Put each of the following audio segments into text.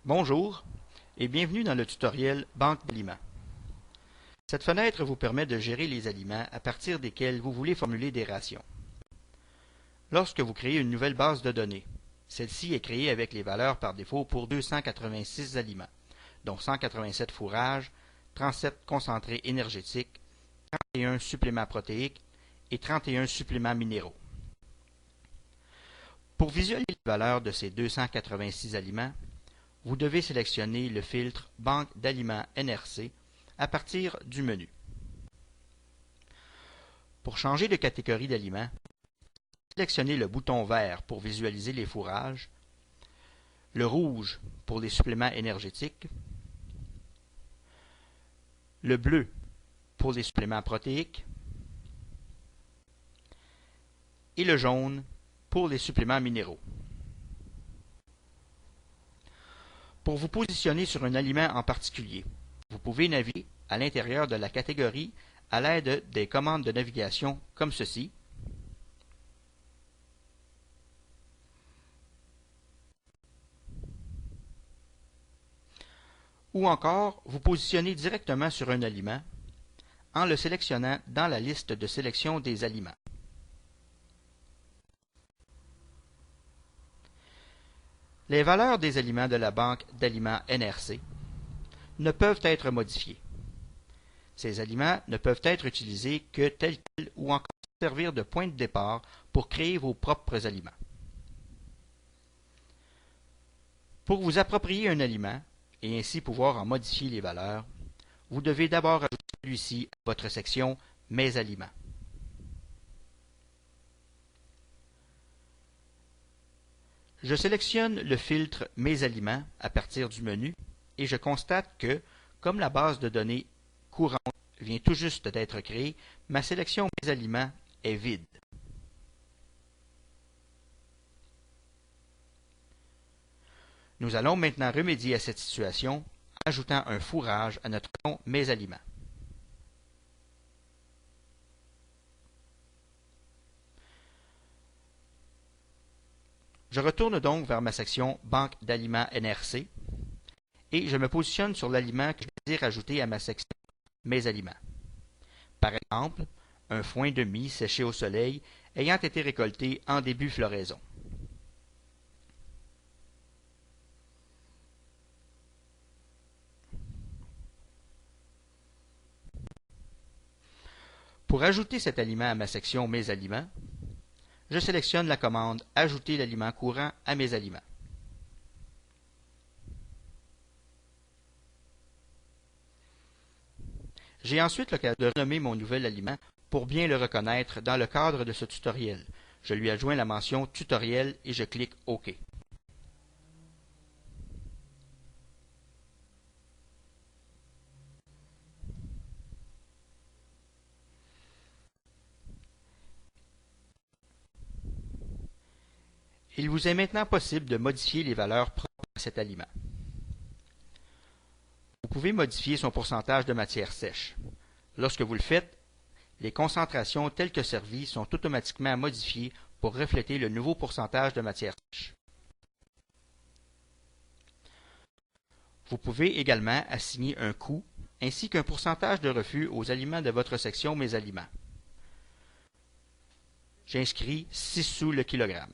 Bonjour et bienvenue dans le tutoriel Banque d'aliments. Cette fenêtre vous permet de gérer les aliments à partir desquels vous voulez formuler des rations. Lorsque vous créez une nouvelle base de données, celle-ci est créée avec les valeurs par défaut pour 286 aliments, dont 187 fourrages, 37 concentrés énergétiques, 31 suppléments protéiques et 31 suppléments minéraux. Pour visualiser les valeurs de ces 286 aliments, vous devez sélectionner le filtre Banque d'aliments NRC à partir du menu. Pour changer de catégorie d'aliments, sélectionnez le bouton vert pour visualiser les fourrages, le rouge pour les suppléments énergétiques, le bleu pour les suppléments protéiques et le jaune pour les suppléments minéraux. Pour vous positionner sur un aliment en particulier, vous pouvez naviguer à l'intérieur de la catégorie à l'aide des commandes de navigation comme ceci. Ou encore, vous positionnez directement sur un aliment en le sélectionnant dans la liste de sélection des aliments. Les valeurs des aliments de la banque d'aliments NRC ne peuvent être modifiées. Ces aliments ne peuvent être utilisés que tels quels ou encore servir de point de départ pour créer vos propres aliments. Pour vous approprier un aliment et ainsi pouvoir en modifier les valeurs, vous devez d'abord ajouter celui-ci à votre section Mes aliments. Je sélectionne le filtre Mes aliments à partir du menu et je constate que, comme la base de données courante vient tout juste d'être créée, ma sélection Mes aliments est vide. Nous allons maintenant remédier à cette situation en ajoutant un fourrage à notre section Mes aliments. Je retourne donc vers ma section Banque d'aliments NRC et je me positionne sur l'aliment que je désire ajouter à ma section Mes aliments. Par exemple, un foin de mie séché au soleil ayant été récolté en début floraison. Pour ajouter cet aliment à ma section Mes aliments, je sélectionne la commande Ajouter l'aliment courant à mes aliments. J'ai ensuite l'occasion de renommer mon nouvel aliment pour bien le reconnaître dans le cadre de ce tutoriel. Je lui adjoins la mention Tutoriel et je clique OK. Il vous est maintenant possible de modifier les valeurs propres à cet aliment. Vous pouvez modifier son pourcentage de matière sèche. Lorsque vous le faites, les concentrations telles que servies sont automatiquement modifiées pour refléter le nouveau pourcentage de matière sèche. Vous pouvez également assigner un coût ainsi qu'un pourcentage de refus aux aliments de votre section Mes aliments. J'inscris 6 sous le kilogramme.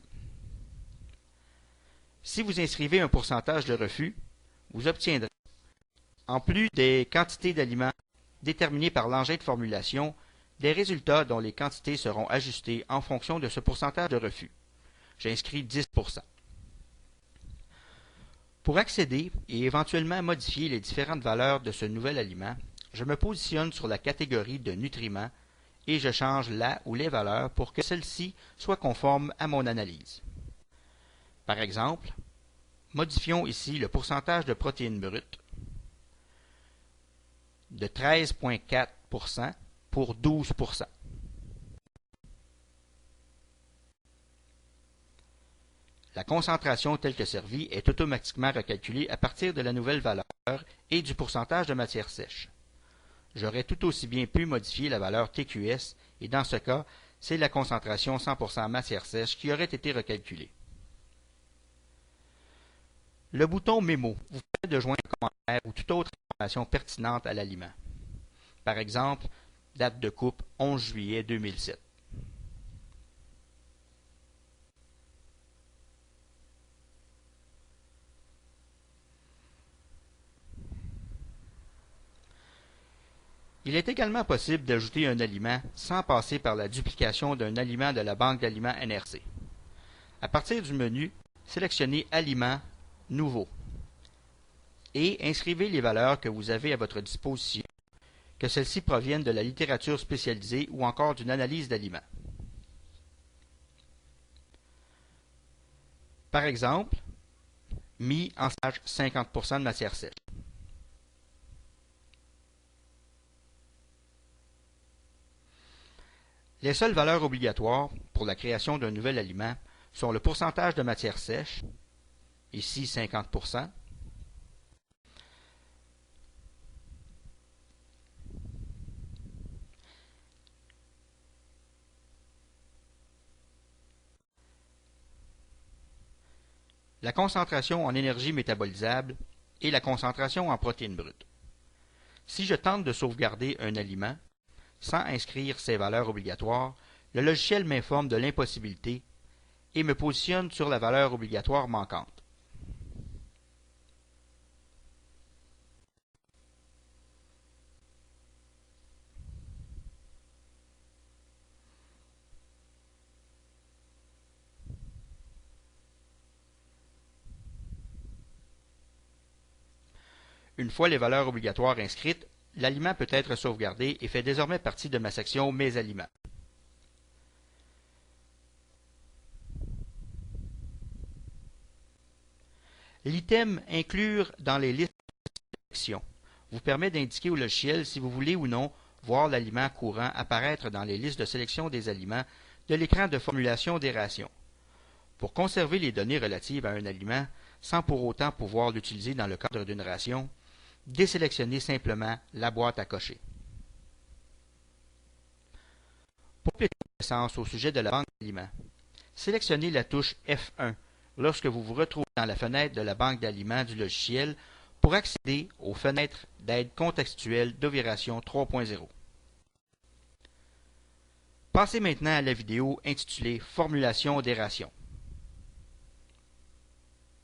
Si vous inscrivez un pourcentage de refus, vous obtiendrez, en plus des quantités d'aliments déterminées par l'engin de formulation, des résultats dont les quantités seront ajustées en fonction de ce pourcentage de refus. J'inscris 10%. Pour accéder et éventuellement modifier les différentes valeurs de ce nouvel aliment, je me positionne sur la catégorie de nutriments et je change la ou les valeurs pour que celles-ci soient conformes à mon analyse. Par exemple, modifions ici le pourcentage de protéines brutes de 13,4% pour 12%. La concentration telle que servie est automatiquement recalculée à partir de la nouvelle valeur et du pourcentage de matière sèche. J'aurais tout aussi bien pu modifier la valeur TQS et dans ce cas, c'est la concentration 100% matière sèche qui aurait été recalculée. Le bouton Mémo vous permet de joindre un commentaire ou toute autre information pertinente à l'aliment. Par exemple, date de coupe 11 juillet 2007. Il est également possible d'ajouter un aliment sans passer par la duplication d'un aliment de la banque d'aliments NRC. À partir du menu, sélectionnez Aliments, Nouveau et inscrivez les valeurs que vous avez à votre disposition, que celles-ci proviennent de la littérature spécialisée ou encore d'une analyse d'aliments. Par exemple, mis en stage 50% de matière sèche. Les seules valeurs obligatoires pour la création d'un nouvel aliment sont le pourcentage de matière sèche, ici 50%, la concentration en énergie métabolisable et la concentration en protéines brutes. Si je tente de sauvegarder un aliment, sans inscrire ces valeurs obligatoires, le logiciel m'informe de l'impossibilité et me positionne sur la valeur obligatoire manquante. Une fois les valeurs obligatoires inscrites, l'aliment peut être sauvegardé et fait désormais partie de ma section Mes aliments. L'item Inclure dans les listes de sélection vous permet d'indiquer au logiciel si vous voulez ou non voir l'aliment courant apparaître dans les listes de sélection des aliments de l'écran de formulation des rations. Pour conserver les données relatives à un aliment sans pour autant pouvoir l'utiliser dans le cadre d'une ration, désélectionnez simplement la boîte à cocher. Pour plus de connaissances au sujet de la banque d'aliments, sélectionnez la touche F1 lorsque vous vous retrouvez dans la fenêtre de la banque d'aliments du logiciel pour accéder aux fenêtres d'aide contextuelle d'Oviration 3.0. Passez maintenant à la vidéo intitulée Formulation des rations.